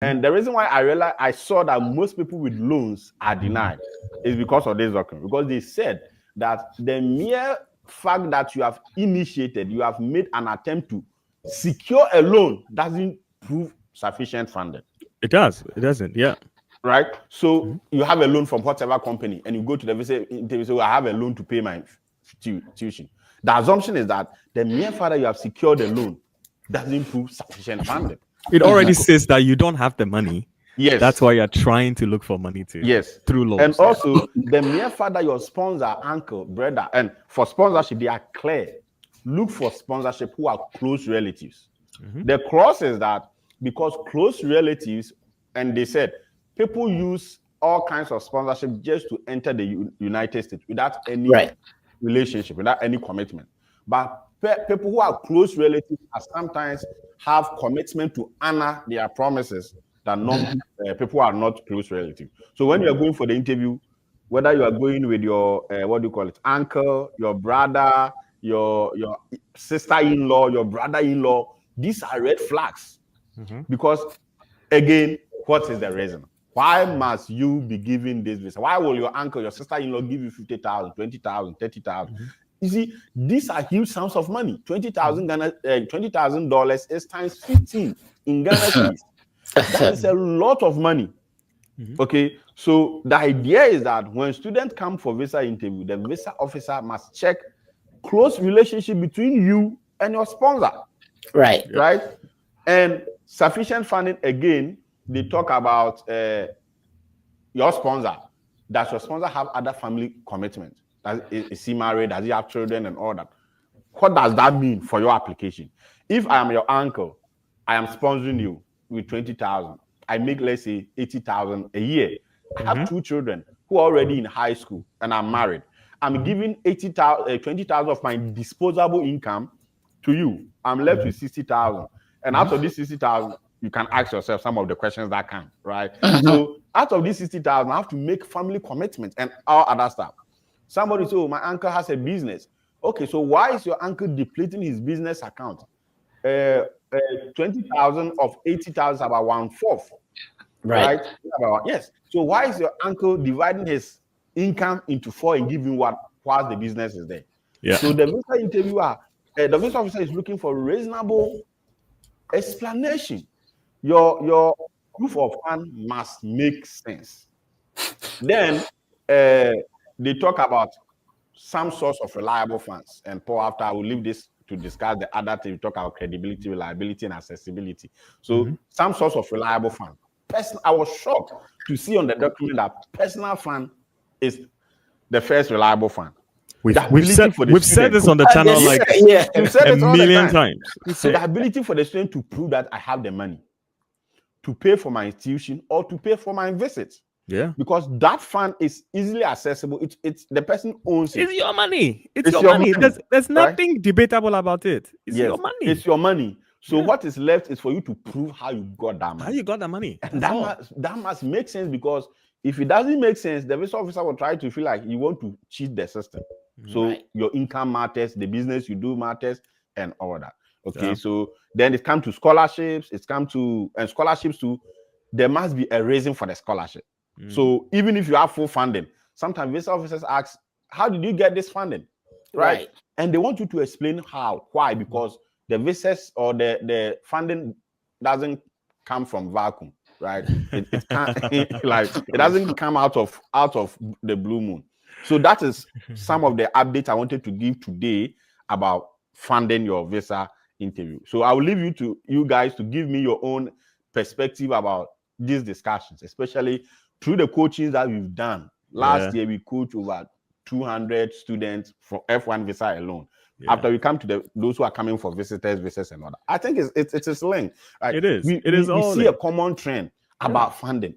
And the reason why I saw that most people with loans are denied is because of this document. Because they said that the mere fact that you have initiated, you have made an attempt to secure a loan doesn't prove sufficient funding. It does. It doesn't. Yeah. Right. So you have a loan from whatever company, and you go to the visa interview. So I have a loan to pay my tuition. The assumption is that the mere fact that you have secured a loan doesn't prove sufficient funding. It already says that you don't have the money. Yes. That's why you're trying to look for money to. Yes. Through loans. And also, the mere fact that your sponsor, uncle, brother, and for sponsorship, they are clear. Look for sponsorship who are close relatives. The clause is that because close relatives, and they said, people use all kinds of sponsorship just to enter the United States without any relationship, without any commitment. But people who are close relatives sometimes have commitment to honor their promises that people who are not close relatives. So when you are going for the interview, whether you are going with your uncle, your brother, your sister-in-law, your brother-in-law, these are red flags. Because again, what is the reason? Why must you be giving this visa? Why will your uncle, your sister-in-law give you 50,000, 20,000, 30,000? You see, these are huge sums of money. $20,000 is times 15 in Ghana fees. That is a lot of money. Okay, so the idea is that when students come for visa interview, the visa officer must check close relationship between you and your sponsor. Right. And sufficient funding, again, they talk about your sponsor. Does your sponsor have other family commitments? Is he married? Does he have children and all that? What does that mean for your application? If I am your uncle, I am sponsoring you with 20,000. I make, let's say, 80,000 a year. I have 2 children who are already in high school and I'm married. I'm giving 20,000 of my disposable income to you. I'm left with 60,000. And out of this 60,000, you can ask yourself some of the questions that come, right? So out of this 60,000, I have to make family commitments and all other stuff. Somebody said, oh, my uncle has a business. Okay, so why is your uncle depleting his business account? 20,000 of 80,000 about 1/4. Right? Yes. So why is your uncle dividing his income into 4 and giving what while the business is there? Yeah. So the visa interviewer, the visa officer is looking for reasonable explanation. Your proof of fund must make sense. Then they talk about some source of reliable funds. And Paul, after I will leave this to discuss the other thing, we talk about credibility, reliability, and accessibility. So some source of reliable fund. I was shocked to see on the document that personal fund is the first reliable fund. We've said this on the channel a million times. So the ability for the student to prove that I have the money to pay for my institution or to pay for my visit. Yeah. Because that fund is easily accessible. It's the person owns it. It's your money. It's your money. There's nothing debatable about it. It's your money. It's your money. So what is left is for you to prove how you got that money. How you got that money. And that must make sense, because if it doesn't make sense, the visa officer will try to feel like you want to cheat the system. So your income matters, the business you do matters, and all that. Okay, so then it comes to scholarships. Scholarships too. There must be a reason for the scholarship. So even if you have full funding, sometimes visa officers ask, how did you get this funding? Right? And they want you to explain how. Why? Because the visas or the funding doesn't come from vacuum, right? It can't, like, it doesn't come out of the blue moon. So that is some of the updates I wanted to give today about funding your visa interview. So I will leave you guys to give me your own perspective about these discussions, especially through the coachings that we've done. Last year, we coached over 200 students for F1 visa alone. After we come to those who are coming for visas and all that. I think it's a link. Right? It is. We see a common trend about funding.